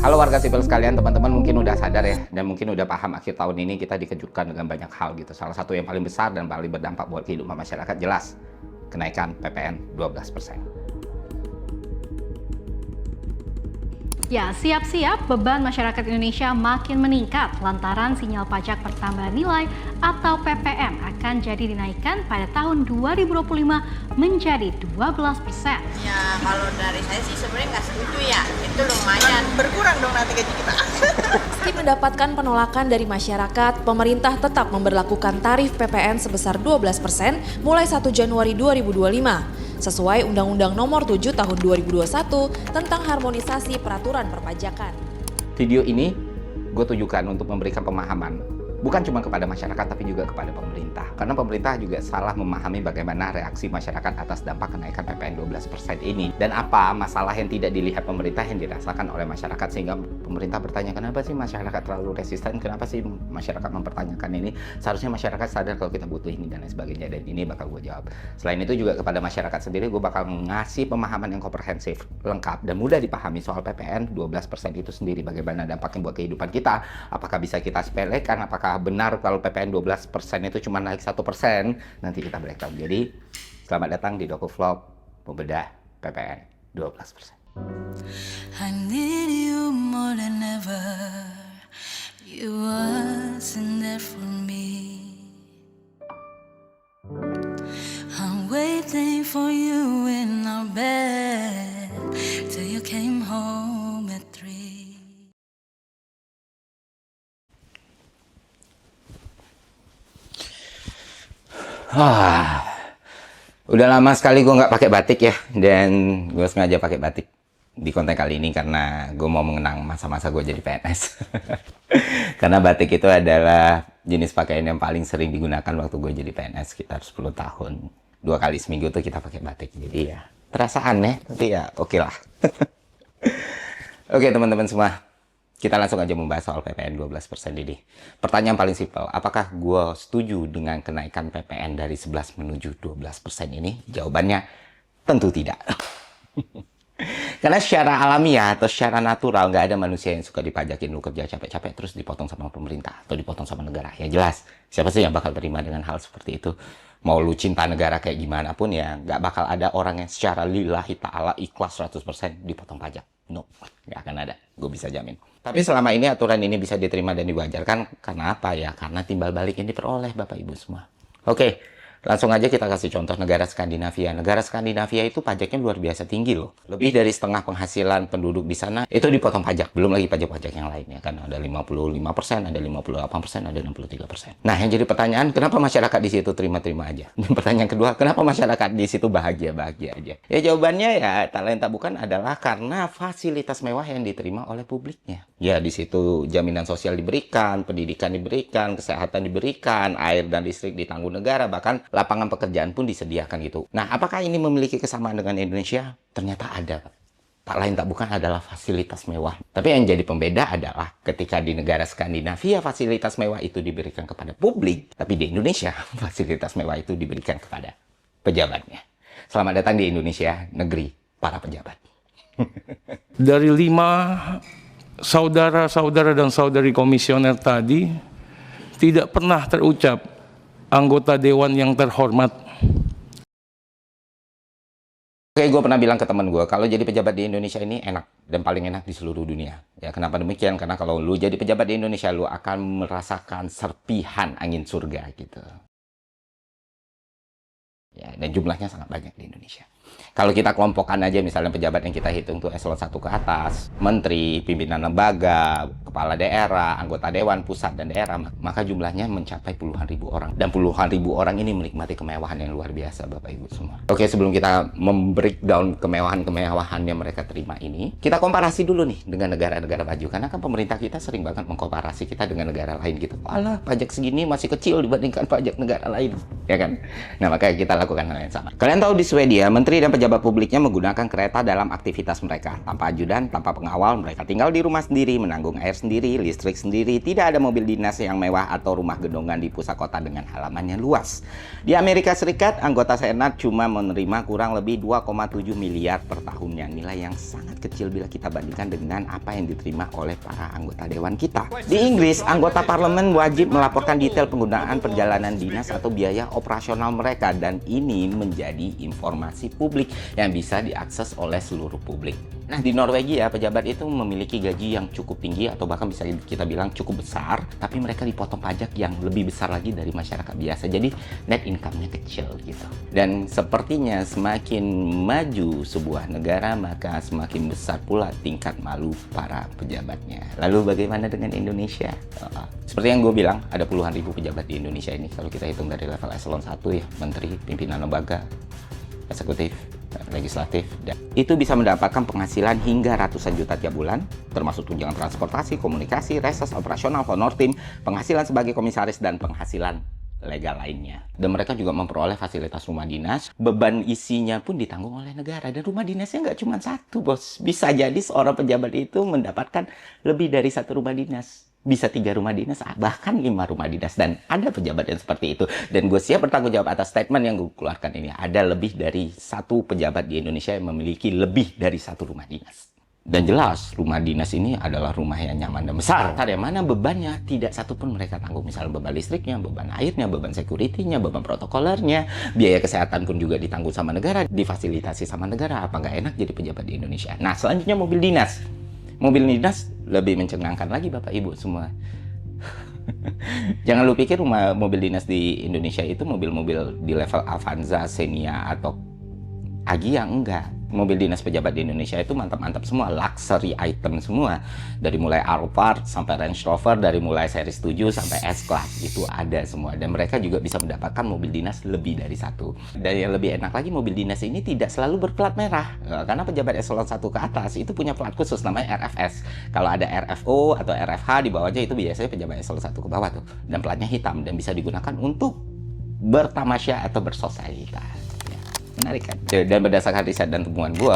Halo warga sipil sekalian, teman-teman mungkin udah sadar ya, dan mungkin udah paham akhir tahun ini kita dikejutkan dengan banyak hal gitu. Salah satu yang paling besar dan paling berdampak buat kehidupan masyarakat jelas, kenaikan PPN 12%. Ya, siap-siap beban masyarakat Indonesia makin meningkat lantaran sinyal pajak pertambahan nilai atau PPN akan jadi dinaikkan pada tahun 2025 menjadi 12%. Ya, kalau dari saya sih sebenarnya nggak setuju ya. Itu lumayan. Berkurang dong nanti gaji kita. Meski mendapatkan penolakan dari masyarakat, pemerintah tetap memberlakukan tarif PPN sebesar 12% mulai 1 Januari 2025. Sesuai Undang-Undang Nomor 7 Tahun 2021 tentang harmonisasi peraturan perpajakan. Video ini gue tujukan untuk memberikan pemahaman, bukan cuma kepada masyarakat tapi juga kepada pemerintah. Karena pemerintah juga salah memahami bagaimana reaksi masyarakat atas dampak kenaikan PPN 12% ini. Dan apa masalah yang tidak dilihat pemerintah yang dirasakan oleh masyarakat. Sehingga pemerintah bertanya, kenapa sih masyarakat terlalu resisten? Kenapa sih masyarakat mempertanyakan ini? Seharusnya masyarakat sadar kalau kita butuh ini dan lain sebagainya. Dan ini bakal gue jawab. Selain itu juga kepada masyarakat sendiri, gue bakal ngasih pemahaman yang komprehensif, lengkap, dan mudah dipahami soal PPN 12% itu sendiri. Bagaimana dampaknya buat kehidupan kita. Apakah bisa kita sepelekan? Apakah benar kalau PPN 12% itu cuma naik 1%, nanti kita breakdown. Jadi, selamat datang di DokuVlog membedah PPN 12%. I need you more than ever. You wasn't there for me. I'm waiting for you in our bed till you came home at 3. Udah lama sekali gue nggak pakai batik ya, dan gue sengaja pakai batik di konten kali ini karena gue mau mengenang masa-masa gue jadi PNS. Karena batik itu adalah jenis pakaian yang paling sering digunakan waktu gue jadi PNS sekitar 10 tahun. 2 kali seminggu tuh kita pakai batik, jadi ya terasa aneh, tapi ya oke lah. Oke teman-teman semua, kita langsung aja membahas soal PPN 12% ini. Pertanyaan paling simpel, apakah gue setuju dengan kenaikan PPN dari 11 menuju 12% ini? Jawabannya tentu tidak. Karena secara alamiah atau secara natural nggak ada manusia yang suka dipajakin. Lu kerja capek-capek terus dipotong sama pemerintah atau dipotong sama negara. Ya jelas, siapa sih yang bakal terima dengan hal seperti itu? Mau lu cinta negara kayak gimana pun ya nggak bakal ada orang yang secara lillahi ta'ala ikhlas 100% dipotong pajak. No, nggak akan ada. Gue bisa jamin. Tapi selama ini aturan ini bisa diterima dan diwajarkan. Karena apa ya? Karena timbal balik yang diperoleh Bapak Ibu semua. Oke, langsung aja kita kasih contoh negara Skandinavia. Negara Skandinavia itu pajaknya luar biasa tinggi loh. Lebih dari setengah penghasilan penduduk di sana itu dipotong pajak. Belum lagi pajak-pajak yang lainnya. Kan ada 55%, ada 58%, ada 63%. Nah, yang jadi pertanyaan, kenapa masyarakat di situ terima-terima aja? Dan pertanyaan kedua, kenapa masyarakat di situ bahagia-bahagia aja? Ya jawabannya ya tak lain tak bukan adalah karena fasilitas mewah yang diterima oleh publiknya. Ya di situ jaminan sosial diberikan, pendidikan diberikan, kesehatan diberikan, air dan listrik ditanggung negara, bahkan lapangan pekerjaan pun disediakan gitu. Nah, apakah ini memiliki kesamaan dengan Indonesia? Ternyata ada, Pak. Tak lain tak bukan adalah fasilitas mewah. Tapi yang jadi pembeda adalah ketika di negara Skandinavia fasilitas mewah itu diberikan kepada publik, tapi di Indonesia fasilitas mewah itu diberikan kepada pejabatnya. Selamat datang di Indonesia, negeri para pejabat. Dari 5 saudara-saudara dan saudari komisioner tadi, tidak pernah terucap anggota dewan yang terhormat. Oke, gue pernah bilang ke teman gue, kalau jadi pejabat di Indonesia ini enak dan paling enak di seluruh dunia. Ya, kenapa demikian? Karena kalau lu jadi pejabat di Indonesia, lu akan merasakan serpihan angin surga gitu. Ya, dan jumlahnya sangat banyak di Indonesia. Kalau kita kelompokkan aja misalnya pejabat yang kita hitung tuh eselon 1 ke atas, menteri, pimpinan lembaga, kepala daerah, anggota dewan pusat dan daerah, maka jumlahnya mencapai puluhan ribu orang. Dan puluhan ribu orang ini menikmati kemewahan yang luar biasa Bapak Ibu semua. Oke, sebelum kita membreakdown kemewahan-kemewahan yang mereka terima ini, kita komparasi dulu nih dengan negara-negara maju. Karena kan pemerintah kita sering banget mengkomparasi kita dengan negara lain gitu. Alah, pajak segini masih kecil dibandingkan pajak negara lain. Ya kan? Nah, makanya kita lakukan hal yang sama. Kalian tahu di Swedia, Menteri Menteri dan pejabat publiknya menggunakan kereta dalam aktivitas mereka. Tanpa ajudan, tanpa pengawal, mereka tinggal di rumah sendiri, menanggung air sendiri, listrik sendiri, tidak ada mobil dinas yang mewah atau rumah gedongan di pusat kota dengan halaman yang luas. Di Amerika Serikat, anggota Senat cuma menerima kurang lebih 2,7 miliar per tahunnya. Nilai yang sangat kecil bila kita bandingkan dengan apa yang diterima oleh para anggota dewan kita. Di Inggris, anggota parlemen wajib melaporkan detail penggunaan perjalanan dinas atau biaya operasional mereka, dan ini menjadi informasi publik yang bisa diakses oleh seluruh publik. Nah, di Norwegia, pejabat itu memiliki gaji yang cukup tinggi atau bahkan bisa kita bilang cukup besar, tapi mereka dipotong pajak yang lebih besar lagi dari masyarakat biasa. Jadi net income-nya kecil gitu. Dan sepertinya semakin maju sebuah negara, maka semakin besar pula tingkat malu para pejabatnya. Lalu bagaimana dengan Indonesia? Seperti yang gue bilang, ada puluhan ribu pejabat di Indonesia ini. Kalau kita hitung dari level eselon 1 ya, menteri, pimpinan lembaga, eksekutif, legislatif, dan itu bisa mendapatkan penghasilan hingga ratusan juta tiap bulan, termasuk tunjangan transportasi, komunikasi, reses operasional, honor tim, penghasilan sebagai komisaris, dan penghasilan legal lainnya. Dan mereka juga memperoleh fasilitas rumah dinas, beban isinya pun ditanggung oleh negara. Dan rumah dinasnya nggak cuma satu, bos. Bisa jadi seorang pejabat itu mendapatkan lebih dari satu rumah dinas. Bisa 3 rumah dinas, bahkan 5 rumah dinas. Dan ada pejabat yang seperti itu. Dan gue siap bertanggung jawab atas statement yang gue keluarkan ini. Ada lebih dari 1 pejabat di Indonesia yang memiliki lebih dari 1 rumah dinas. Dan jelas, rumah dinas ini adalah rumah yang nyaman dan besar. Yang mana bebannya tidak satu pun mereka tanggung. Misalnya beban listriknya, beban airnya, beban security-nya, beban protokolernya, biaya kesehatan pun juga ditanggung sama negara, difasilitasi sama negara. Apa nggak enak jadi pejabat di Indonesia? Nah, selanjutnya mobil dinas. Mobil dinas lebih mencengangkan lagi Bapak Ibu semua. Jangan lu pikir mobil dinas di Indonesia itu mobil-mobil di level Avanza, Xenia, atau Agya, enggak. Mobil dinas pejabat di Indonesia itu mantap-mantap semua, luxury item semua. Dari mulai Alphard sampai Range Rover, dari mulai seri 7 sampai S-Class, itu ada semua. Dan mereka juga bisa mendapatkan mobil dinas lebih dari 1. Dan yang lebih enak lagi, mobil dinas ini tidak selalu berplat merah. Karena pejabat eselon 1 ke atas itu punya plat khusus namanya RFS. Kalau ada RFO atau RFH di bawahnya, itu biasanya pejabat eselon 1 ke bawah tuh. Dan platnya hitam dan bisa digunakan untuk bertamasya atau bersosialitas. Menarik kan? Dan berdasarkan riset dan temuan gue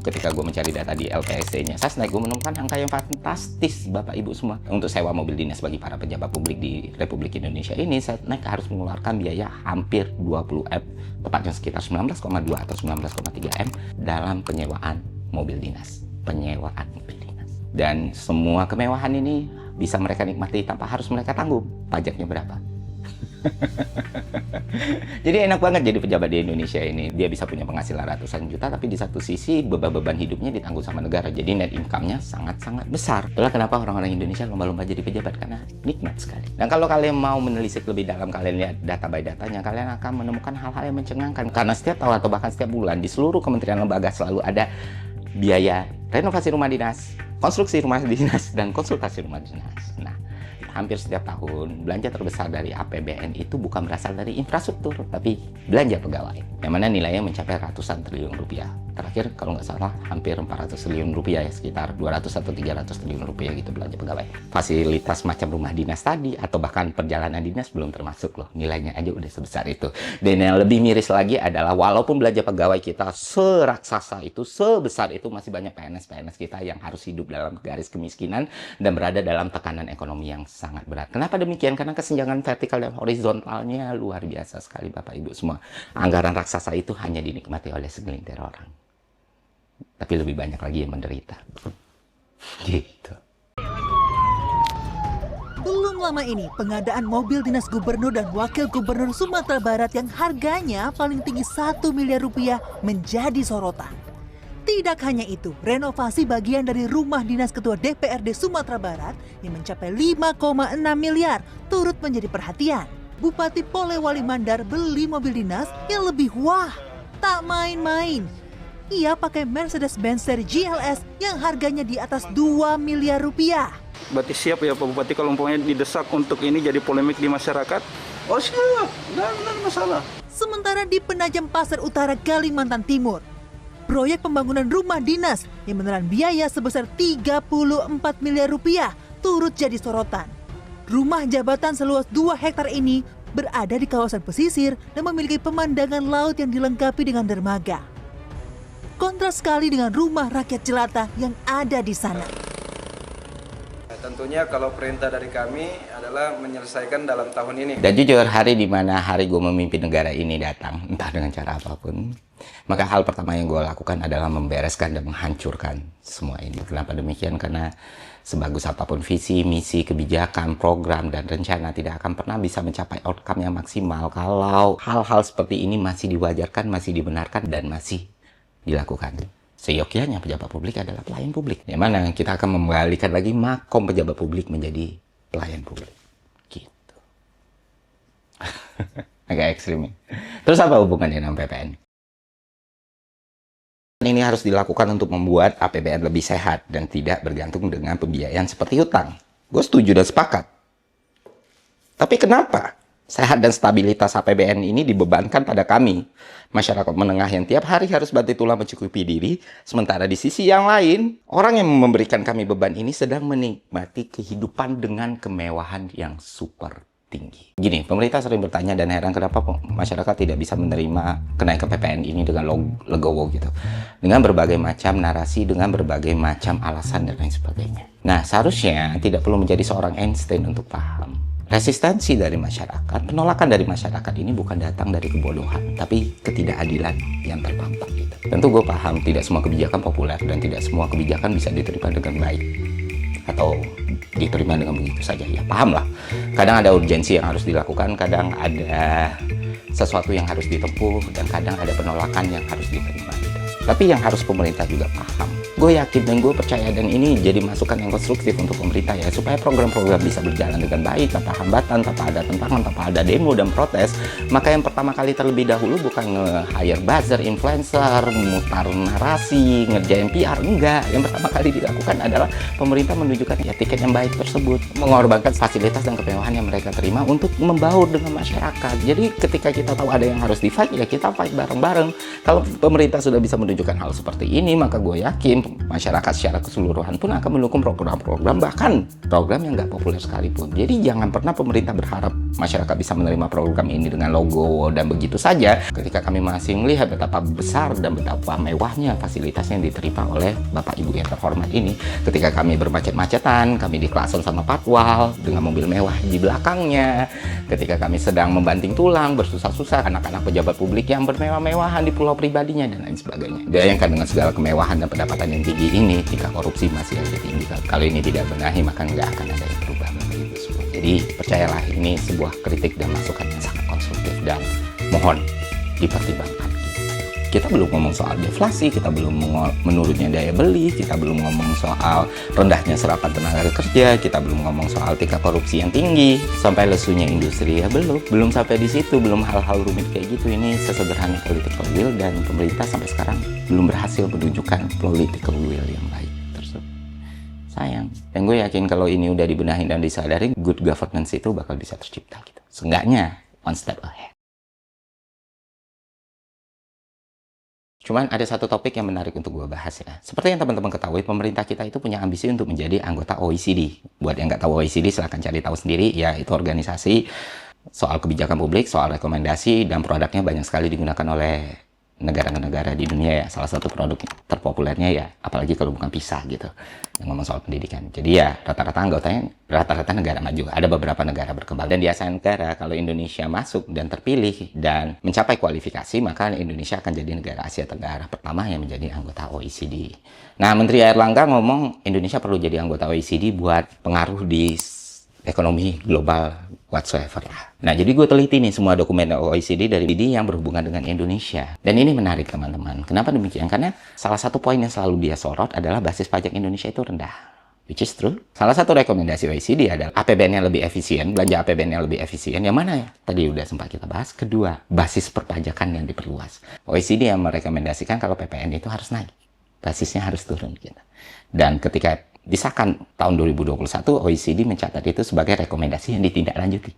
ketika gue mencari data di LPSC-nya Sasnek, gue menemukan angka yang fantastis Bapak Ibu semua. Untuk sewa mobil dinas bagi para pejabat publik di Republik Indonesia ini, Sasnek harus mengeluarkan biaya hampir 20 M, tepatnya sekitar 19,2 atau 19,3 M dalam penyewaan mobil dinas. Penyewaan mobil dinas. Dan semua kemewahan ini bisa mereka nikmati tanpa harus mereka tanggung. Pajaknya berapa? Jadi enak banget jadi pejabat di Indonesia ini. Dia bisa punya penghasilan ratusan juta, tapi di satu sisi beban-beban hidupnya ditanggung sama negara. Jadi net income-nya sangat-sangat besar. Itulah kenapa orang-orang Indonesia lomba-lomba jadi pejabat, karena nikmat sekali. Dan kalau kalian mau menelisik lebih dalam, kalian lihat data by datanya, kalian akan menemukan hal-hal yang mencengangkan. Karena setiap tahun atau bahkan setiap bulan di seluruh kementerian lembaga selalu ada biaya renovasi rumah dinas, konstruksi rumah dinas, dan konsultasi rumah dinas. Nah, hampir setiap tahun belanja terbesar dari APBN itu bukan berasal dari infrastruktur, tapi belanja pegawai, yang mana nilainya mencapai ratusan triliun rupiah. Terakhir kalau nggak salah hampir 400 triliun rupiah ya, sekitar 200 atau 300 triliun rupiah gitu belanja pegawai. Fasilitas macam rumah dinas tadi atau bahkan perjalanan dinas belum termasuk loh, nilainya aja udah sebesar itu. Dan yang lebih miris lagi adalah walaupun belanja pegawai kita seraksasa itu, sebesar itu, masih banyak PNS-PNS kita yang harus hidup dalam garis kemiskinan dan berada dalam tekanan ekonomi yang sangat berat. Kenapa demikian? Karena kesenjangan vertikal dan horizontalnya luar biasa sekali Bapak Ibu semua. Anggaran raksasa itu hanya dinikmati oleh segelintir orang. Tapi lebih banyak lagi yang menderita. Gitu. Belum lama ini, pengadaan mobil dinas gubernur dan wakil gubernur Sumatera Barat yang harganya paling tinggi 1 miliar rupiah menjadi sorotan. Tidak hanya itu, renovasi bagian dari rumah dinas Ketua DPRD Sumatera Barat yang mencapai 5,6 miliar turut menjadi perhatian. Bupati Polewali Mandar beli mobil dinas yang lebih wah, tak main-main. Ia pakai Mercedes-Benz seri GLS yang harganya di atas 2 miliar rupiah. Berarti siap ya Pak Bupati kalau umpamanya didesak untuk ini jadi polemik di masyarakat? Oh siap, nggak ada masalah. Sementara di Penajam Pasar Utara, Kalimantan Timur, proyek pembangunan rumah dinas yang menelan biaya sebesar 34 miliar rupiah turut jadi sorotan. Rumah jabatan seluas 2 hektar ini berada di kawasan pesisir dan memiliki pemandangan laut yang dilengkapi dengan dermaga. Kontras sekali dengan rumah rakyat jelata yang ada di sana. Tentunya kalau perintah dari kami adalah menyelesaikan dalam tahun ini. Dan jujur, hari di mana hari gue memimpin negara ini datang, entah dengan cara apapun, maka hal pertama yang gue lakukan adalah membereskan dan menghancurkan semua ini. Kenapa demikian? Karena sebagus apapun visi, misi, kebijakan, program, dan rencana tidak akan pernah bisa mencapai outcome yang maksimal kalau hal-hal seperti ini masih diwajarkan, masih dibenarkan, dan masih dilakukan. Seyogyanya pejabat publik adalah pelayan publik. Yang mana kita akan membalikan lagi makom pejabat publik menjadi pelayan publik. Gitu. Agak ekstrim. Terus apa hubungannya dengan PPN? Ini harus dilakukan untuk membuat APBN lebih sehat dan tidak bergantung dengan pembiayaan seperti hutang. Gue setuju dan sepakat. Tapi kenapa sehat dan stabilitas APBN ini dibebankan pada kami, masyarakat menengah yang tiap hari harus banting tulang mencukupi diri, sementara di sisi yang lain, orang yang memberikan kami beban ini sedang menikmati kehidupan dengan kemewahan yang super tinggi. Gini, pemerintah sering bertanya dan heran kenapa masyarakat tidak bisa menerima kenaikan PPN ini dengan legowo gitu. Dengan berbagai macam narasi, dengan berbagai macam alasan dan lain sebagainya. Nah, seharusnya tidak perlu menjadi seorang Einstein untuk paham. Resistensi dari masyarakat, penolakan dari masyarakat ini bukan datang dari kebodohan, tapi ketidakadilan yang terpampang gitu. Tentu gue paham tidak semua kebijakan populer dan tidak semua kebijakan bisa diterima dengan baik atau diterima dengan begitu saja. Ya paham lah. Kadang ada urgensi yang harus dilakukan, kadang ada sesuatu yang harus ditempuh, dan kadang ada penolakan yang harus diterima gitu. Tapi yang harus pemerintah juga paham. Gue yakin dan gue percaya, dan ini jadi masukan yang konstruktif untuk pemerintah ya, supaya program-program bisa berjalan dengan baik, tanpa hambatan, tanpa ada tentangan, tanpa ada demo dan protes. Maka yang pertama kali terlebih dahulu bukan nge-hire buzzer, influencer, mutar narasi, ngerjain PR, enggak. Yang pertama kali dilakukan adalah pemerintah menunjukkan ya tiket yang baik tersebut, mengorbankan fasilitas dan kemewahan yang mereka terima untuk membaur dengan masyarakat. Jadi ketika kita tahu ada yang harus di-fight, ya kita fight bareng-bareng. Kalau pemerintah sudah bisa menunjukkan hal seperti ini, maka gue yakin masyarakat secara keseluruhan pun akan mendukung program-program, bahkan program yang nggak populer sekalipun. Jadi jangan pernah pemerintah berharap masyarakat bisa menerima program ini dengan logo dan begitu saja, ketika kami masih melihat betapa besar dan betapa mewahnya fasilitas yang diterima oleh Bapak Ibu yang terhormat ini. Ketika kami bermacet-macetan, kami di Klason sama Patwal dengan mobil mewah di belakangnya, ketika kami sedang membanting tulang, bersusah-susah, anak-anak pejabat publik yang bermewah-mewahan di pulau pribadinya dan lain sebagainya. Bayangkan dengan segala kemewahan dan pendapatan yang tinggi ini, jika korupsi masih aja tinggi, kalau ini tidak benahi maka nggak akan ada yang berubah menjadi itu semua. Jadi percayalah, ini sebuah kritik dan masukan yang sangat konstruktif dan mohon dipertimbangkan. Kita belum ngomong soal deflasi, kita belum menurunnya daya beli, kita belum ngomong soal rendahnya serapan tenaga kerja, kita belum ngomong soal tingkat korupsi yang tinggi, sampai lesunya industri ya belum sampai di situ, belum hal-hal rumit kayak gitu. Ini sesederhana political will, dan pemerintah sampai sekarang belum berhasil menunjukkan political will yang baik tersebut. Sayang. Dan gue yakin kalau ini udah dibenahi dan disadari, good governance itu bakal bisa tercipta gitu. Seenggaknya one step ahead. Cuman ada satu topik yang menarik untuk gue bahas ya. Seperti yang teman-teman ketahui, pemerintah kita itu punya ambisi untuk menjadi anggota OECD. Buat yang nggak tahu OECD, silahkan cari tahu sendiri. Ya, itu organisasi soal kebijakan publik, soal rekomendasi, dan produknya banyak sekali digunakan oleh negara-negara di dunia ya. Salah satu produk terpopulernya ya, apalagi kalau bukan PISA gitu, yang ngomong soal pendidikan. Jadi ya rata-rata anggotanya rata-rata negara maju. Ada beberapa negara berkembang, dan di Asia Tenggara kalau Indonesia masuk dan terpilih dan mencapai kualifikasi, maka Indonesia akan jadi negara Asia Tenggara pertama yang menjadi anggota OECD. Nah, Menteri Airlangga ngomong Indonesia perlu jadi anggota OECD buat pengaruh di ekonomi global whatsoever lah. Nah, jadi gue teliti nih semua dokumen OECD dari yang berhubungan dengan Indonesia. Dan ini menarik teman-teman. Kenapa demikian? Karena salah satu poin yang selalu dia sorot adalah basis pajak Indonesia itu rendah. Which is true. Salah satu rekomendasi OECD adalah APBN yang lebih efisien, belanja APBN yang lebih efisien. Yang mana ya? Tadi udah sempat kita bahas. Kedua, basis perpajakan yang diperluas. OECD yang merekomendasikan kalau PPN itu harus naik. Basisnya harus turun gitu. Dan ketika disahkan tahun 2021, OECD mencatat itu sebagai rekomendasi yang ditindaklanjuti.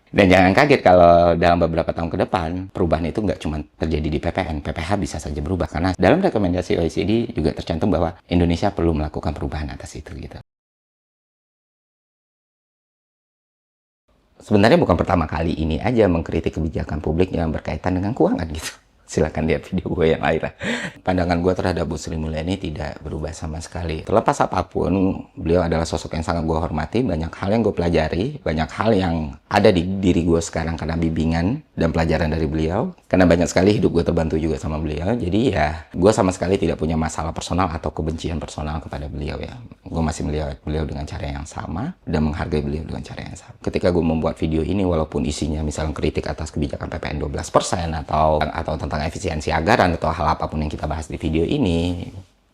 Dan jangan kaget kalau dalam beberapa tahun ke depan, perubahan itu nggak cuma terjadi di PPN, PPH bisa saja berubah. Karena dalam rekomendasi OECD juga tercantum bahwa Indonesia perlu melakukan perubahan atas itu gitu. Sebenarnya bukan pertama kali ini aja mengkritik kebijakan publik yang berkaitan dengan keuangan gitu. Silakan lihat video gue yang lain lah. Pandangan gue terhadap Bu Sri Mulyani tidak berubah sama sekali. Terlepas apapun, beliau adalah sosok yang sangat gue hormati. Banyak hal yang gue pelajari, banyak hal yang ada di diri gue sekarang karena bimbingan dan pelajaran dari beliau. Karena banyak sekali hidup gue terbantu juga sama beliau. Jadi ya, gue sama sekali tidak punya masalah personal atau kebencian personal kepada beliau ya. Gue masih melihat beliau dengan cara yang sama dan menghargai beliau dengan cara yang sama. Ketika gue membuat video ini, walaupun isinya misalnya kritik atas kebijakan PPN 12% atau tentang efisiensi anggaran atau hal apapun yang kita bahas di video ini,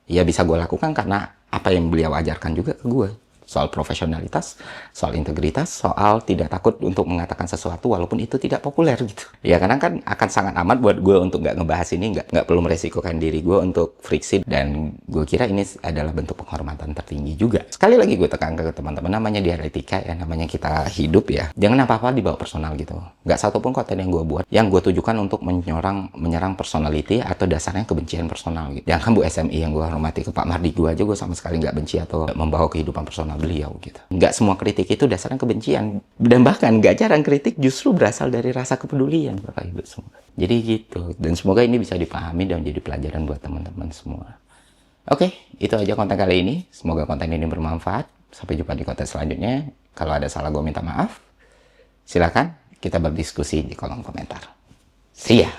ya bisa gue lakukan karena apa yang beliau ajarkan juga ke gue. Soal profesionalitas, soal integritas, soal tidak takut untuk mengatakan sesuatu walaupun itu tidak populer gitu. Ya karena kan akan sangat amat buat gue untuk nggak ngebahas ini, nggak perlu meresikokan diri gue untuk friksi, dan gue kira ini adalah bentuk penghormatan tertinggi juga. Sekali lagi gue tekankan ke teman-teman, namanya dialektika ya, namanya kita hidup ya. Jangan apa-apa dibawa personal gitu. Nggak satupun konten yang gue buat yang gue tujukan untuk menyerang personality atau dasarnya kebencian personal gitu. Jangan Bu SMI yang gue hormati, ke Pak Mardi gue aja gue sama sekali nggak benci atau membawa kehidupan personal beliau gitu. Nggak semua kritik itu dasarnya kebencian, dan bahkan nggak jarang kritik justru berasal dari rasa kepedulian Bapak Ibu semua. Jadi gitu, dan semoga ini bisa dipahami dan menjadi pelajaran buat teman-teman semua. Oke, itu aja konten kali ini. Semoga konten ini bermanfaat. Sampai jumpa di konten selanjutnya. Kalau ada salah gue minta maaf. Silakan kita berdiskusi di kolom komentar. See ya.